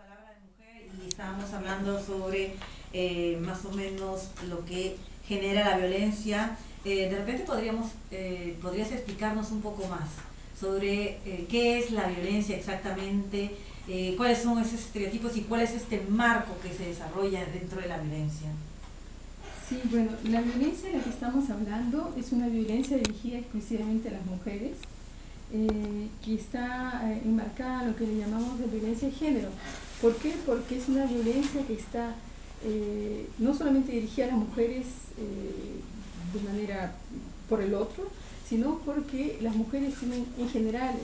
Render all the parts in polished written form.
Palabra de Mujer y estábamos hablando sobre más o menos lo que genera la violencia. De repente podrías explicarnos un poco más sobre qué es la violencia exactamente, cuáles son esos estereotipos y cuál es este marco que se desarrolla dentro de la violencia. Sí, bueno, la violencia de la que estamos hablando es una violencia dirigida exclusivamente a las mujeres, que está enmarcada en lo que le llamamos de violencia de género. ¿Por qué? Porque es una violencia que está no solamente dirigida a las mujeres de manera por el otro, sino porque las mujeres tienen en general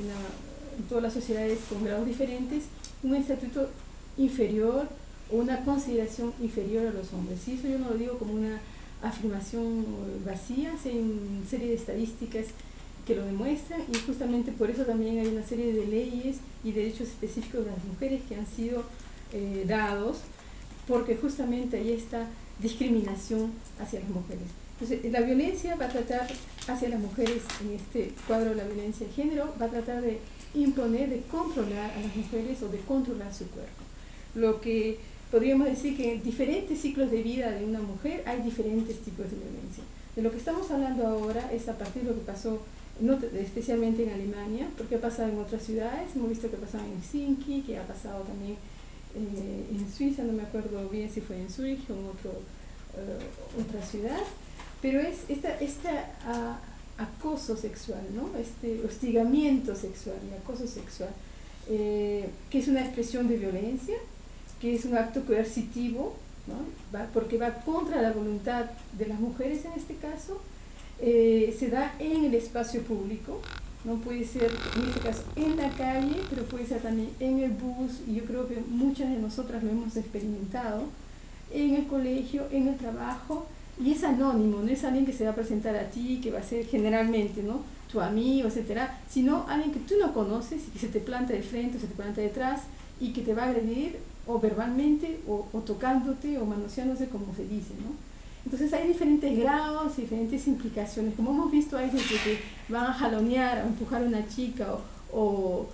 en todas las sociedades con grados diferentes un estatuto inferior o una consideración inferior a los hombres. Y eso yo no lo digo como una afirmación vacía, hay una serie de estadísticas que lo demuestran, y justamente por eso también hay una serie de leyes y derechos específicos de las mujeres que han sido dados, porque justamente hay esta discriminación hacia las mujeres. Entonces, la violencia va a tratar hacia las mujeres, en este cuadro de la violencia de género, va a tratar de imponer, de controlar a las mujeres o de controlar su cuerpo. Lo que podríamos decir que en diferentes ciclos de vida de una mujer hay diferentes tipos de violencia. De lo que estamos hablando ahora es a partir de lo que pasó, especialmente en Alemania, porque ha pasado en otras ciudades. Hemos visto que ha pasado en Helsinki, que ha pasado también en Suiza, no me acuerdo bien si fue en Zurich o en otra ciudad, pero es este acoso sexual, ¿no? Este hostigamiento sexual y acoso sexual, que es una expresión de violencia, que es un acto coercitivo, ¿no? Porque va contra la voluntad de las mujeres en este caso. Se da en el espacio público, no puede ser en este caso en la calle, pero puede ser también en el bus, y yo creo que muchas de nosotras lo hemos experimentado, en el colegio, en el trabajo, y es anónimo, no es alguien que se va a presentar a ti, que va a ser generalmente, ¿no?, tu amigo, etcétera, sino alguien que tú no conoces y que se te planta de frente o se te planta detrás y que te va a agredir o verbalmente o tocándote o manoseándose, como se dice, ¿no? Entonces hay diferentes grados, diferentes implicaciones. Como hemos visto, hay desde que van a jalonear, a empujar a una chica o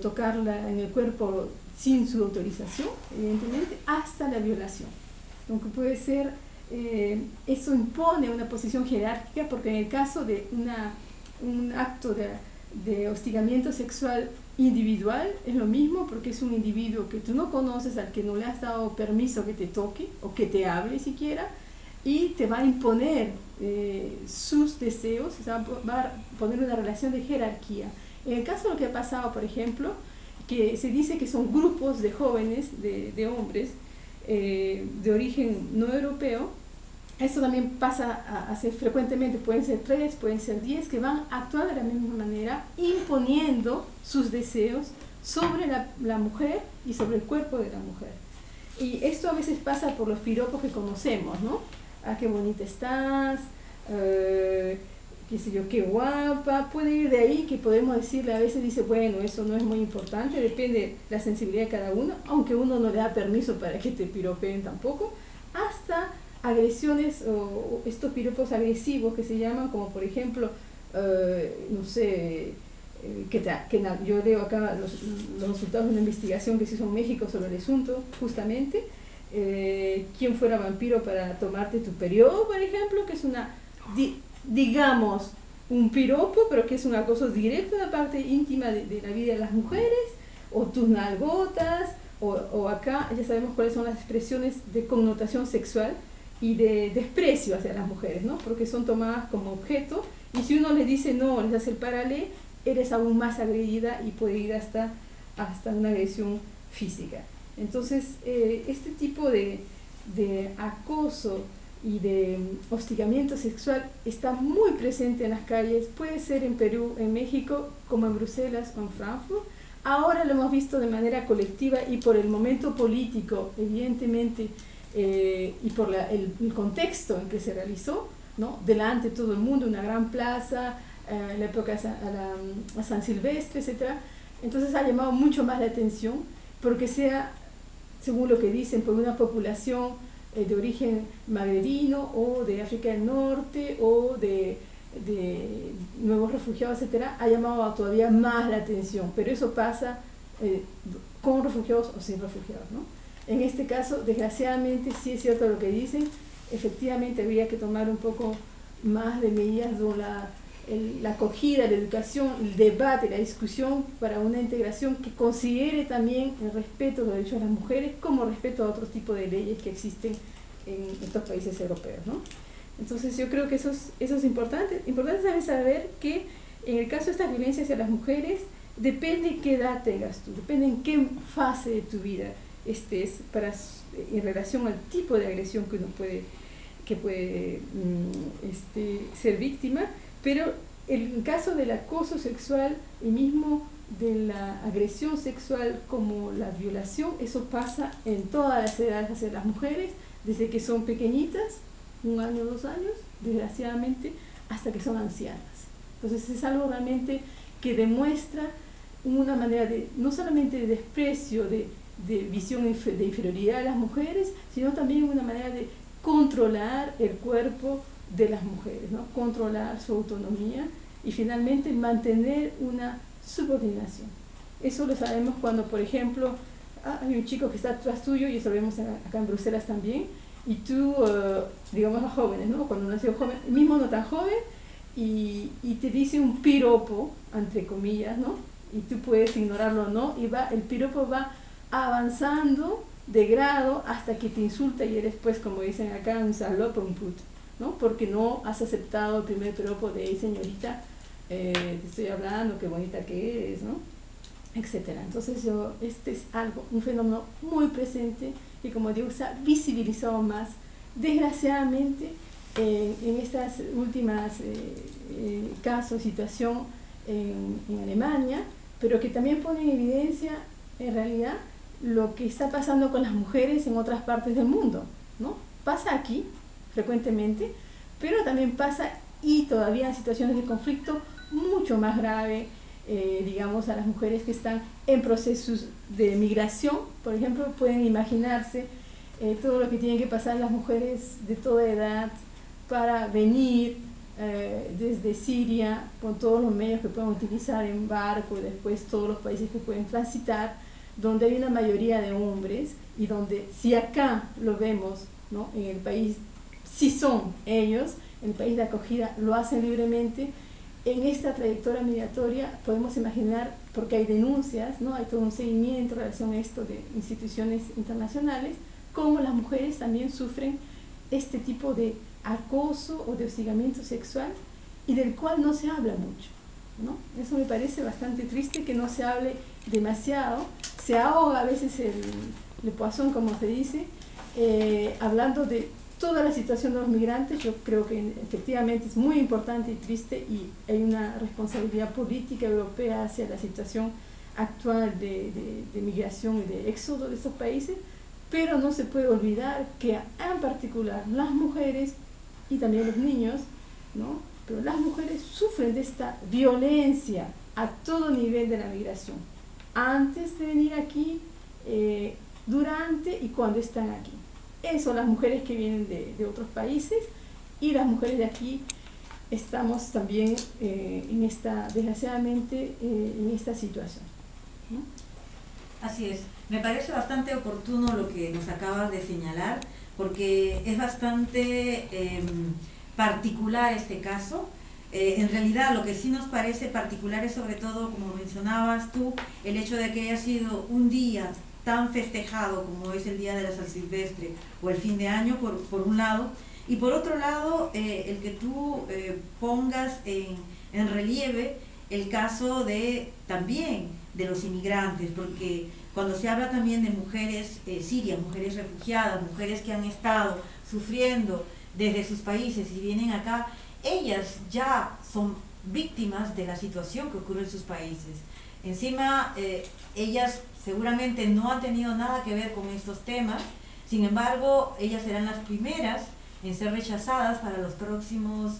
tocarla en el cuerpo sin su autorización, evidentemente, hasta la violación. Aunque puede ser, eso impone una posición jerárquica, porque en el caso de un acto de hostigamiento sexual individual es lo mismo, porque es un individuo que tú no conoces, al que no le has dado permiso que te toque o que te hable siquiera, y te va a imponer sus deseos, o sea, va a poner una relación de jerarquía. En el caso de lo que ha pasado, por ejemplo, que se dice que son grupos de jóvenes, de hombres de origen no europeo, esto también pasa a ser frecuentemente, pueden ser 3, pueden ser 10, que van a actuar de la misma manera, imponiendo sus deseos sobre la mujer y sobre el cuerpo de la mujer. Y esto a veces pasa por los piropos que conocemos, ¿no? Ah, qué bonita estás, qué sé yo, qué guapa. Puede ir de ahí que podemos decirle, a veces dice, bueno, eso no es muy importante, depende de la sensibilidad de cada uno, aunque uno no le da permiso para que te piropeen tampoco, hasta agresiones o estos piropos agresivos que se llaman, como por ejemplo, no sé, yo leo acá los resultados de una investigación que se hizo en México sobre el asunto, justamente, quién fuera vampiro para tomarte tu periodo, por ejemplo, que es digamos, un piropo, pero que es un acoso directo de la parte íntima de la vida de las mujeres, o tus nalgotas, o acá ya sabemos cuáles son las expresiones de connotación sexual y de desprecio hacia las mujeres, ¿no? Porque son tomadas como objeto, y si uno les dice no, les hace el paralé, eres aún más agredida y puede ir hasta una agresión física. Entonces, este tipo de acoso y de hostigamiento sexual está muy presente en las calles, puede ser en Perú, en México, como en Bruselas o en Frankfurt. Ahora lo hemos visto de manera colectiva y por el momento político, evidentemente, y por el contexto en que se realizó, ¿no?, delante de todo el mundo, una gran plaza, en la época a San Silvestre, etc. Entonces ha llamado mucho más la atención, porque sea, según lo que dicen, por una población de origen magrebino o de África del Norte o de nuevos refugiados, etcétera, ha llamado todavía más la atención. Pero eso pasa con refugiados o sin refugiados, ¿no? En este caso, desgraciadamente, sí es cierto lo que dicen, efectivamente habría que tomar un poco más de medidas de la acogida, la educación, el debate, la discusión para una integración que considere también el respeto a los derechos de las mujeres como respeto a otros tipos de leyes que existen en estos países europeos, ¿no? Entonces yo creo que eso es importante. Importante también saber que en el caso de estas violencias hacia las mujeres, depende qué edad tengas tú, depende en qué fase de tu vida estés en relación al tipo de agresión que uno puede ser víctima, pero el caso del acoso sexual y mismo de la agresión sexual como la violación, eso pasa en todas las edades hacia las mujeres, desde que son pequeñitas, 1 año, 2 años, desgraciadamente, hasta que son ancianas. Entonces es algo realmente que demuestra una manera de, no solamente de desprecio, de visión de inferioridad de las mujeres, sino también una manera de controlar el cuerpo de las mujeres, ¿no? Controlar su autonomía y finalmente mantener una subordinación. Eso lo sabemos cuando, por ejemplo, hay un chico que está atrás tuyo, y eso lo vemos acá en Bruselas también, y tú, digamos los jóvenes, ¿no? Cuando uno ha sido joven, mismo no tan joven, y te dice un piropo, entre comillas, ¿no? Y tú puedes ignorarlo o no, y el piropo va avanzando de grado hasta que te insulta y eres, pues, como dicen acá, un salope, un puto, ¿no? Porque no has aceptado el primer piropo de señorita, te estoy hablando, qué bonita que eres, ¿no? Etcétera. Entonces este es un fenómeno muy presente y, como digo, se ha visibilizado más, desgraciadamente, en estas últimas casos, situación en Alemania, pero que también pone en evidencia, en realidad, lo que está pasando con las mujeres en otras partes del mundo, ¿no? Pasa aquí, frecuentemente, pero también pasa, y todavía en situaciones de conflicto mucho más grave, digamos, a las mujeres que están en procesos de migración, por ejemplo, pueden imaginarse todo lo que tienen que pasar las mujeres de toda edad para venir desde Siria, con todos los medios que pueden utilizar en barco, y después todos los países que pueden transitar, donde hay una mayoría de hombres, y donde, si acá lo vemos, ¿no? En el país, si son ellos, en el país de acogida lo hacen libremente. En esta trayectoria migratoria podemos imaginar, porque hay denuncias, ¿no? Hay todo un seguimiento en relación a esto de instituciones internacionales, cómo las mujeres también sufren este tipo de acoso o de hostigamiento sexual, y del cual no se habla mucho, ¿no? Eso me parece bastante triste, que no se hable demasiado. Se ahoga a veces el poisson, como se dice, hablando de toda la situación de los migrantes. Yo creo que efectivamente es muy importante y triste, y hay una responsabilidad política europea hacia la situación actual de migración y de éxodo de estos países, pero no se puede olvidar que en particular las mujeres y también los niños, ¿no? Pero las mujeres sufren de esta violencia a todo nivel de la migración, antes de venir aquí, durante y cuando están aquí. Eso, las mujeres que vienen de otros países, y las mujeres de aquí estamos también desgraciadamente, en esta situación, ¿no? Así es. Me parece bastante oportuno lo que nos acabas de señalar, porque es bastante particular este caso. En realidad, lo que sí nos parece particular es, sobre todo, como mencionabas tú, el hecho de que haya sido un día tan festejado como es el Día de la San Silvestre o el fin de año, por un lado, y por otro lado, el que tú pongas en relieve el caso también de los inmigrantes, porque cuando se habla también de mujeres sirias, mujeres refugiadas, mujeres que han estado sufriendo desde sus países y vienen acá, ellas ya son víctimas de la situación que ocurre en sus países. Encima, ellas seguramente no han tenido nada que ver con estos temas, sin embargo, ellas serán las primeras en ser rechazadas para los próximos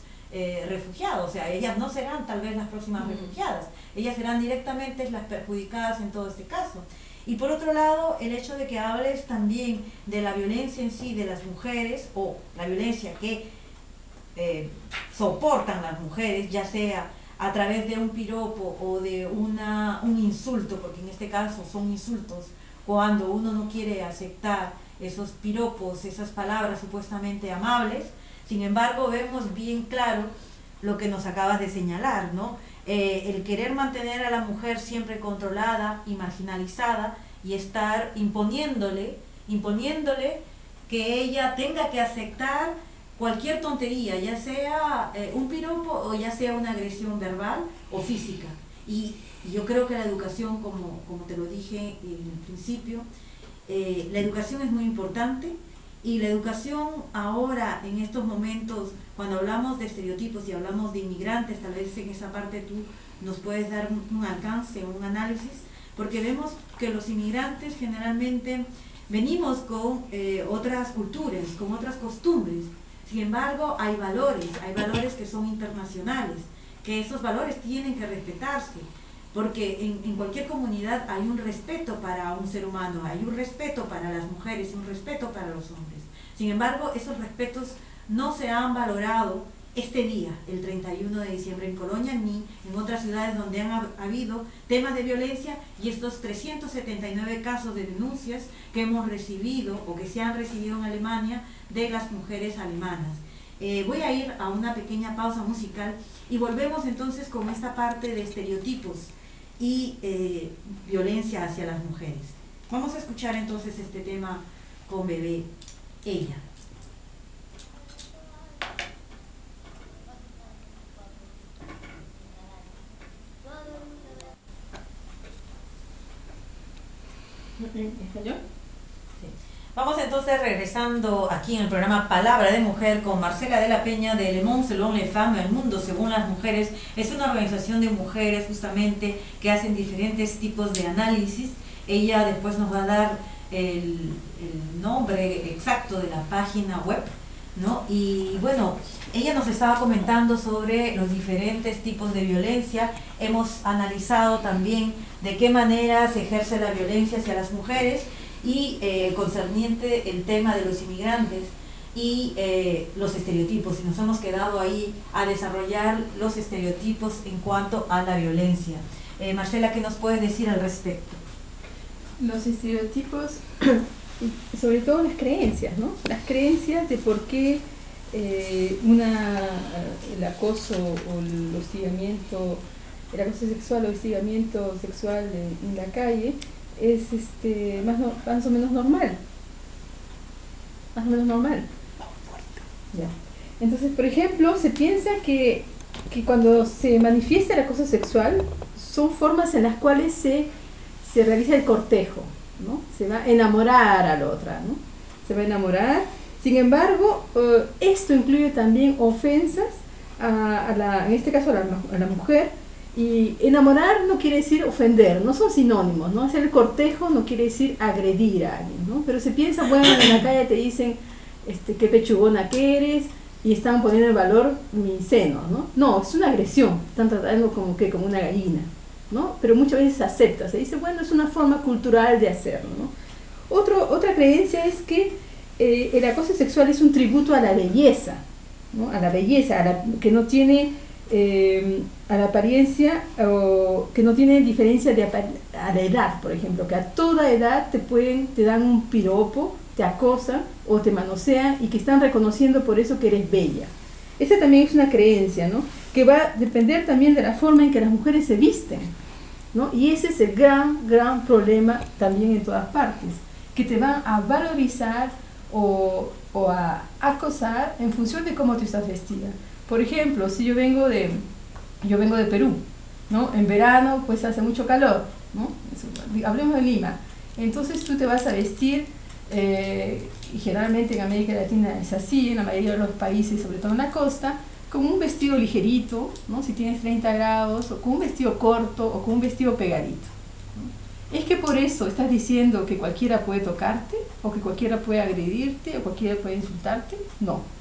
refugiados. O sea, ellas no serán tal vez las próximas refugiadas, ellas serán directamente las perjudicadas en todo este caso. Y por otro lado, el hecho de que hables también de la violencia en sí de las mujeres, o la violencia que soportan las mujeres, ya sea a través de un piropo o de un insulto, porque en este caso son insultos, cuando uno no quiere aceptar esos piropos, esas palabras supuestamente amables. Sin embargo, vemos bien claro lo que nos acabas de señalar, ¿no? El querer mantener a la mujer siempre controlada y marginalizada y estar imponiéndole que ella tenga que aceptar cualquier tontería, ya sea un piropo o ya sea una agresión verbal o física. Y yo creo que la educación, como te lo dije en el principio, la educación es muy importante, y la educación ahora, en estos momentos, cuando hablamos de estereotipos y hablamos de inmigrantes, tal vez en esa parte tú nos puedes dar un alcance, un análisis, porque vemos que los inmigrantes generalmente venimos con otras culturas, con otras costumbres. Sin embargo, hay valores que son internacionales, que esos valores tienen que respetarse, porque en cualquier comunidad hay un respeto para un ser humano, hay un respeto para las mujeres y un respeto para los hombres. Sin embargo, esos respetos no se han valorado este día, el 31 de diciembre en Colonia, ni en otras ciudades donde han habido temas de violencia, y estos 379 casos de denuncias que hemos recibido o que se han recibido en Alemania de las mujeres alemanas. Voy a ir a una pequeña pausa musical y volvemos entonces con esta parte de estereotipos y violencia hacia las mujeres. Vamos a escuchar entonces este tema con Bebé, Ella. ¿Español? Sí. Vamos entonces regresando aquí en el programa Palabra de Mujer con Marcela de la Peña de Le Monde Selon les Femmes, El Mundo Según las Mujeres. Es una organización de mujeres justamente que hacen diferentes tipos de análisis. Ella después nos va a dar el nombre exacto de la página web, ¿no? Y bueno, ella nos estaba comentando sobre los diferentes tipos de violencia. Hemos analizado también de qué manera se ejerce la violencia hacia las mujeres y concerniente el tema de los inmigrantes y los estereotipos, y nos hemos quedado ahí a desarrollar los estereotipos en cuanto a la violencia. Marcela, ¿qué nos puedes decir al respecto? Los estereotipos, sobre todo las creencias, ¿no? Las creencias de por qué el acoso o el hostigamiento, el acoso sexual o hostigamiento sexual en la calle es más o menos normal. Más o menos normal. Ya. Entonces, por ejemplo, se piensa que cuando se manifiesta el acoso sexual son formas en las cuales se realiza el cortejo, ¿no? Se va a enamorar a la otra, ¿no? Se va a enamorar. Sin embargo, esto incluye también ofensas en este caso a la mujer, y enamorar no quiere decir ofender, no son sinónimos, ¿no? Hacer el cortejo no quiere decir agredir a alguien, ¿no? Pero se piensa, bueno, en la calle te dicen qué pechugona que eres, y están poniendo en valor mis senos, ¿no? No, es una agresión, están tratando como una gallina, ¿no? Pero muchas veces se acepta, se dice, bueno, es una forma cultural de hacerlo, ¿no? Otra creencia es que el acoso sexual es un tributo a la belleza, ¿no? A la belleza, que no tiene a la apariencia, o que no tiene diferencia a la edad, por ejemplo, que a toda edad te dan un piropo, te acosan o te manosean, y que están reconociendo por eso que eres bella. Esa también es una creencia, ¿no? Que va a depender también de la forma en que las mujeres se visten, ¿no? Y ese es el gran problema también en todas partes, que te van a valorizar o a acosar en función de cómo tú estás vestida. Por ejemplo, si yo vengo de Perú, ¿no? En verano pues hace mucho calor, ¿no? Hablemos de Lima. Entonces tú te vas a vestir, y generalmente en América Latina es así, en la mayoría de los países, sobre todo en la costa, con un vestido ligerito, ¿no? Si tienes 30 grados, o con un vestido corto, o con un vestido pegadito, ¿no? Es que por eso estás diciendo que cualquiera puede tocarte, o que cualquiera puede agredirte, o cualquiera puede insultarte. No.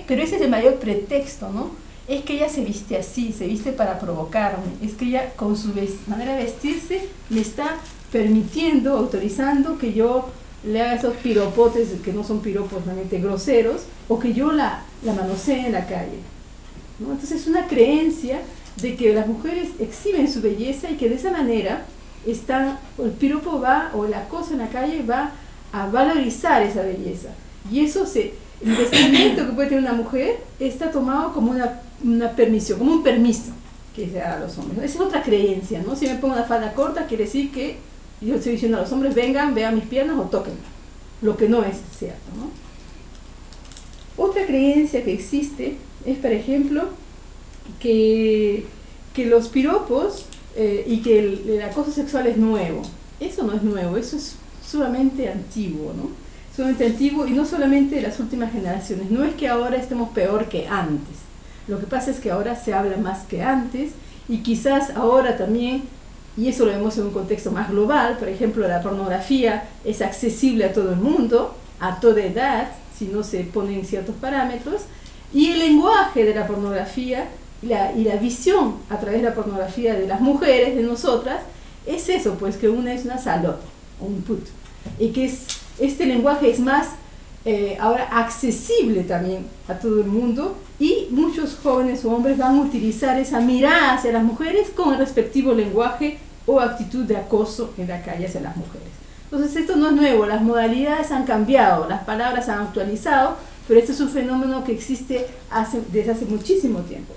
Pero ese es el mayor pretexto, ¿no? Es que ella se viste así, se viste para provocarme, es que ella con su manera de vestirse me está permitiendo, autorizando que yo le haga esos piropotes que no son piropos realmente groseros, o que yo la manosee en la calle, ¿no? Entonces es una creencia de que las mujeres exhiben su belleza y que de esa manera el piropo va, o el acoso en la calle va a valorizar esa belleza. Y eso el vestimento que puede tener una mujer está tomado como una permisión, como un permiso que se da a los hombres, ¿no? Esa es otra creencia, ¿no? Si me pongo una falda corta, quiere decir que yo estoy diciendo a los hombres, vengan, vean mis piernas o toquen, lo que no es cierto, ¿no? Otra creencia que existe es, por ejemplo, que los piropos y que el acoso sexual es nuevo. Eso no es nuevo, eso es sumamente antiguo, ¿no? Sumamente antiguo, y no solamente de las últimas generaciones. No es que ahora estemos peor que antes. Lo que pasa es que ahora se habla más que antes, y quizás ahora también, y eso lo vemos en un contexto más global, por ejemplo, la pornografía es accesible a todo el mundo, a toda edad, si no se ponen ciertos parámetros, y el lenguaje de la pornografía y la visión a través de la pornografía de las mujeres, de nosotras, es eso, pues que una es una salot, o un put, y que este lenguaje es más ahora accesible también a todo el mundo, y muchos jóvenes o hombres van a utilizar esa mirada hacia las mujeres con el respectivo lenguaje o actitud de acoso en la calle hacia las mujeres. Entonces esto no es nuevo, las modalidades han cambiado, las palabras han actualizado, pero este es un fenómeno que existe desde hace muchísimo tiempo.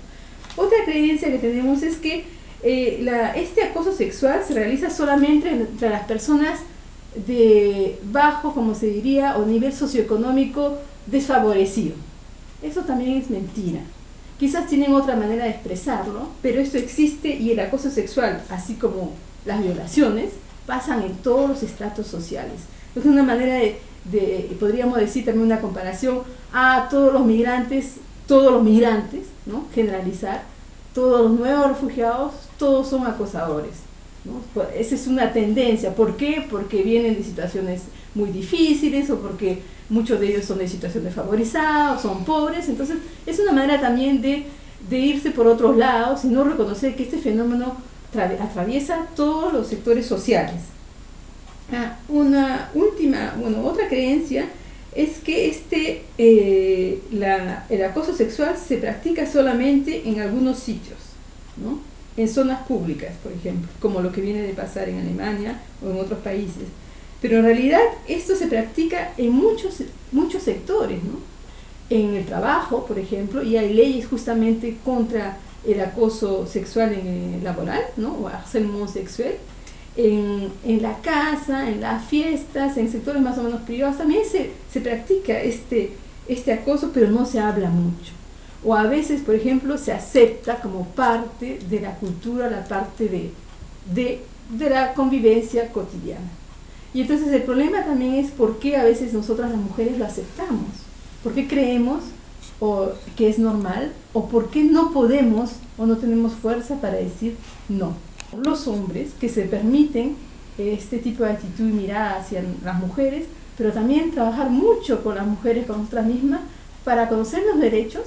Otra creencia que tenemos es que este acoso sexual se realiza solamente entre las personas de bajo, como se diría, o nivel socioeconómico desfavorecido. Eso también es mentira. Quizás tienen otra manera de expresarlo, pero esto existe, y el acoso sexual, así como las violaciones, pasan en todos los estratos sociales. Es una manera podríamos decir también una comparación a todos los migrantes, ¿no? Generalizar, todos los nuevos refugiados, todos son acosadores, ¿no? Esa es una tendencia. ¿Por qué? Porque vienen de situaciones muy difíciles, o porque muchos de ellos son de situaciones desfavorizadas, son pobres. Entonces es una manera también de irse por otros lados y no reconocer que este fenómeno atraviesa todos los sectores sociales. Otra creencia es que el acoso sexual se practica solamente en algunos sitios, ¿no? En zonas públicas, por ejemplo, como lo que viene de pasar en Alemania o en otros países. Pero en realidad esto se practica en muchos sectores, ¿no? En el trabajo, por ejemplo, y hay leyes justamente contra el acoso sexual laboral, ¿no? O harcèlement sexual. En la casa, en las fiestas, en sectores más o menos privados también se practica este acoso, pero no se habla mucho. O a veces, por ejemplo, se acepta como parte de la cultura, la parte de la convivencia cotidiana. Y entonces el problema también es por qué a veces nosotras las mujeres lo aceptamos, por qué creemos que es normal, o por qué no podemos o no tenemos fuerza para decir no. Los hombres que se permiten este tipo de actitud y mirada hacia las mujeres, pero también trabajar mucho con las mujeres, con nosotras mismas, para conocer los derechos,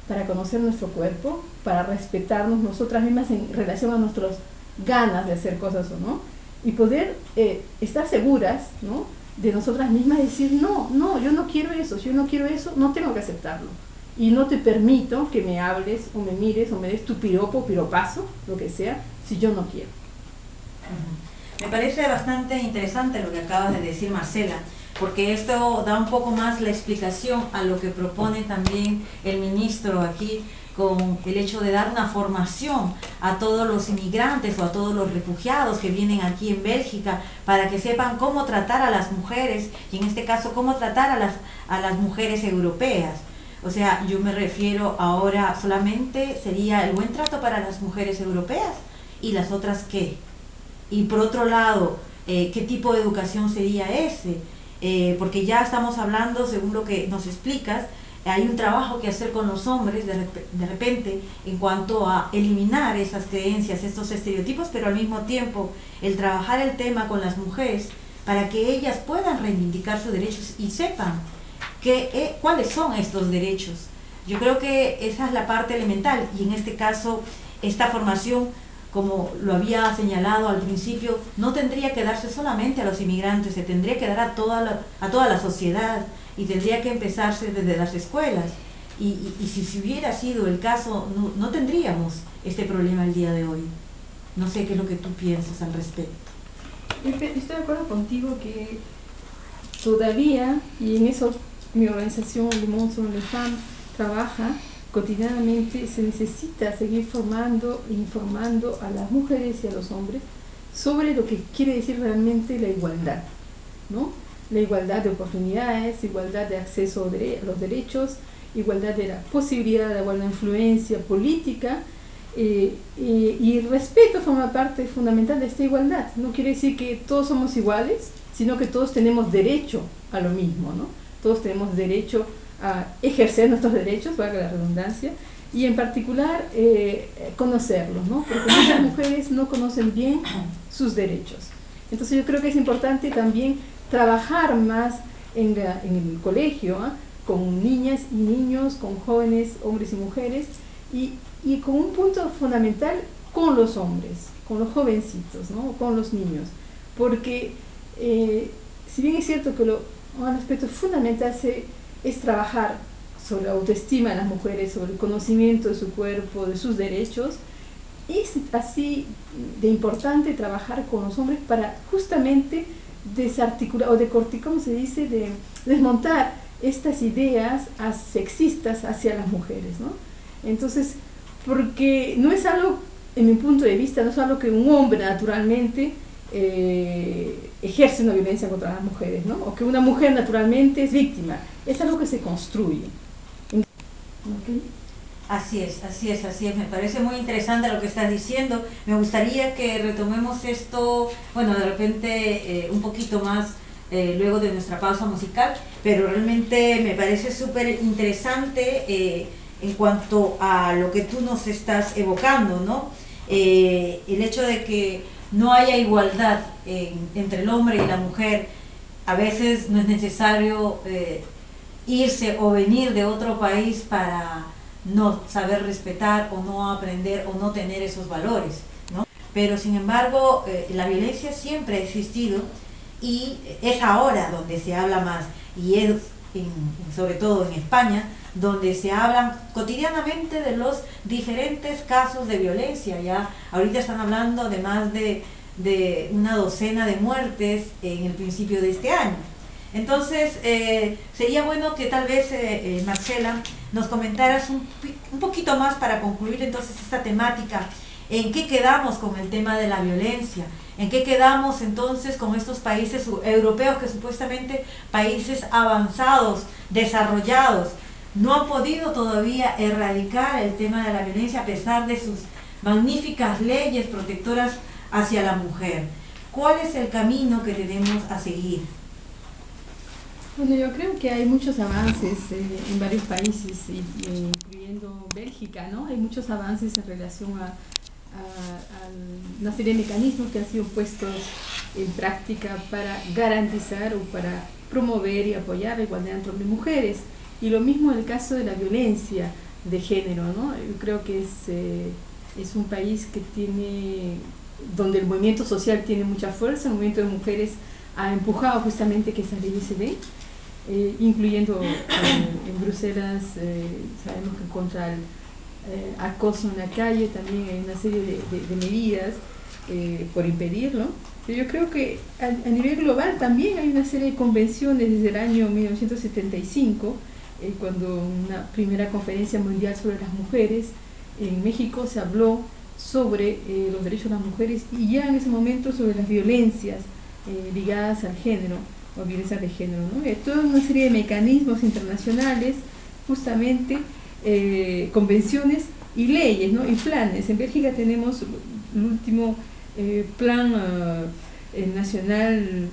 para conocer nuestro cuerpo, para respetarnos nosotras mismas en relación a nuestras ganas de hacer cosas o no, y poder estar seguras, ¿no?, de nosotras mismas, decir no, yo no quiero eso, si yo no quiero eso, no tengo que aceptarlo, y no te permito que me hables o me mires o me des tu piropo, piropazo, lo que sea, si yo no quiero. Me parece bastante interesante lo que acabas de decir, Marcela, porque esto da un poco más la explicación a lo que propone también el ministro aquí, con el hecho de dar una formación a todos los inmigrantes o a todos los refugiados que vienen aquí en Bélgica, para que sepan cómo tratar a las mujeres, y en este caso cómo tratar a las mujeres europeas. O sea, yo me refiero ahora solamente sería el buen trato para las mujeres europeas, y las otras qué. Y por otro lado, ¿qué tipo de educación sería ese? Porque ya estamos hablando, según lo que nos explicas, hay un trabajo que hacer con los hombres de repente en cuanto a eliminar esas creencias, estos estereotipos, pero al mismo tiempo el trabajar el tema con las mujeres para que ellas puedan reivindicar sus derechos y sepan cuáles son estos derechos. Yo creo que esa es la parte elemental, y en este caso esta formación, como lo había señalado al principio, no tendría que darse solamente a los inmigrantes, se tendría que dar a toda la sociedad, y tendría que empezarse desde las escuelas. Y si hubiera sido el caso, no tendríamos este problema el día de hoy. No sé qué es lo que tú piensas al respecto. Estoy de acuerdo contigo que todavía, y en eso mi organización Le Monde sur les Femmes trabaja cotidianamente, se necesita seguir formando e informando a las mujeres y a los hombres sobre lo que quiere decir realmente la igualdad, ¿no? La igualdad de oportunidades, igualdad de acceso a los derechos, igualdad de la posibilidad de alguna influencia política, y el respeto forma parte fundamental de esta igualdad. No quiere decir que todos somos iguales, sino que todos tenemos derecho a lo mismo, ¿no? Todos tenemos derecho a ejercer nuestros derechos, valga la redundancia, y en particular conocerlos, ¿no? Porque muchas mujeres no conocen bien sus derechos. Entonces yo creo que es importante también trabajar más en el colegio, ¿eh? Con niñas y niños, con jóvenes, hombres y mujeres, y con un punto fundamental con los hombres, con los jovencitos, ¿no? Con los niños, porque si bien es cierto que un aspecto fundamental es trabajar sobre la autoestima de las mujeres, sobre el conocimiento de su cuerpo, de sus derechos, es así de importante trabajar con los hombres para justamente desarticular, o ¿cómo se dice?, de desmontar estas ideas sexistas hacia las mujeres, ¿no? Entonces, porque no es algo, en mi punto de vista, no es algo que un hombre naturalmente ejerce una violencia contra las mujeres, ¿no? O que una mujer naturalmente es víctima. Es algo que se construye. ¿Okay? Así es, así es, así es. Me parece muy interesante lo que estás diciendo. Me gustaría que retomemos esto, bueno, de repente un poquito más luego de nuestra pausa musical, pero realmente me parece súper interesante en cuanto a lo que tú nos estás evocando, ¿no? El hecho de que no haya igualdad entre el hombre y la mujer. A veces no es necesario irse o venir de otro país para no saber respetar o no aprender o no tener esos valores, ¿no? Pero sin embargo la violencia siempre ha existido y es ahora donde se habla más, y es sobre todo en España donde se hablan cotidianamente de los diferentes casos de violencia. Ya ahorita están hablando de más de una docena de muertes en el principio de este año. Entonces sería bueno que tal vez Marcela nos comentaras un poquito más para concluir entonces esta temática. ¿En qué quedamos con el tema de la violencia? ¿En qué quedamos entonces con estos países europeos que supuestamente países avanzados, desarrollados, no han podido todavía erradicar el tema de la violencia a pesar de sus magníficas leyes protectoras hacia la mujer? ¿Cuál es el camino que tenemos a seguir? Bueno, yo creo que hay muchos avances en varios países, incluyendo Bélgica, ¿no? Hay muchos avances en relación a una serie de mecanismos que han sido puestos en práctica para garantizar o para promover y apoyar la igualdad entre hombres y mujeres. Y lo mismo en el caso de la violencia de género, ¿no? Yo creo que es un país que donde el movimiento social tiene mucha fuerza. El movimiento de mujeres ha empujado justamente que esa ley se dé, incluyendo en Bruselas, sabemos que contra el acoso en la calle también hay una serie de medidas por impedirlo. Pero yo creo que a nivel global también hay una serie de convenciones desde el año 1975, cuando una primera conferencia mundial sobre las mujeres en México se habló sobre los derechos de las mujeres, y ya en ese momento sobre las violencias ligadas al género o violencia de género, ¿no? Toda una serie de mecanismos internacionales, justamente convenciones y leyes, ¿no? Y planes. En Bélgica tenemos el último plan nacional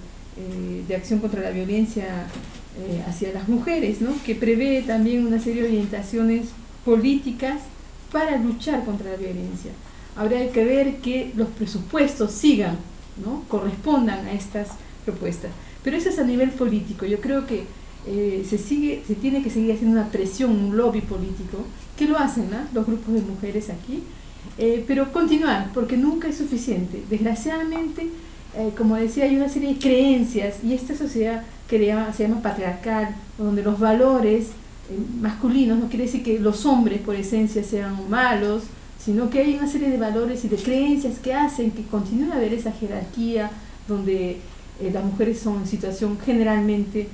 de acción contra la violencia hacia las mujeres, ¿no? Que prevé también una serie de orientaciones políticas para luchar contra la violencia. Ahora hay que ver que los presupuestos sigan, ¿no? Correspondan a estas propuestas. Pero eso es a nivel político. Yo creo que se tiene que seguir haciendo una presión, un lobby político, que lo hacen, ¿no? Los grupos de mujeres aquí, pero continuar, porque nunca es suficiente. Desgraciadamente, como decía, hay una serie de creencias, y esta sociedad que se llama patriarcal, donde los valores masculinos, no quiere decir que los hombres por esencia sean malos, sino que hay una serie de valores y de creencias que hacen que continúe a haber esa jerarquía donde las mujeres son en situación generalmente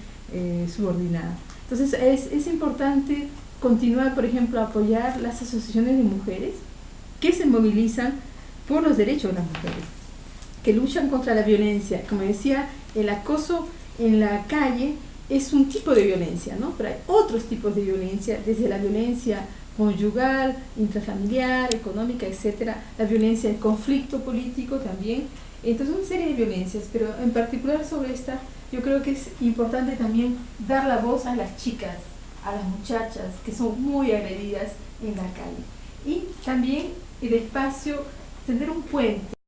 subordinada. Entonces es importante continuar, por ejemplo, a apoyar las asociaciones de mujeres que se movilizan por los derechos de las mujeres, que luchan contra la violencia. Como decía, el acoso en la calle es un tipo de violencia, ¿no? Pero hay otros tipos de violencia, desde la violencia conyugal, intrafamiliar, económica, etcétera, la violencia de conflicto político también. Entonces, una serie de violencias, pero en particular sobre esta, yo creo que es importante también dar la voz a las chicas, a las muchachas que son muy agredidas en la calle. Y también el espacio, tener un puente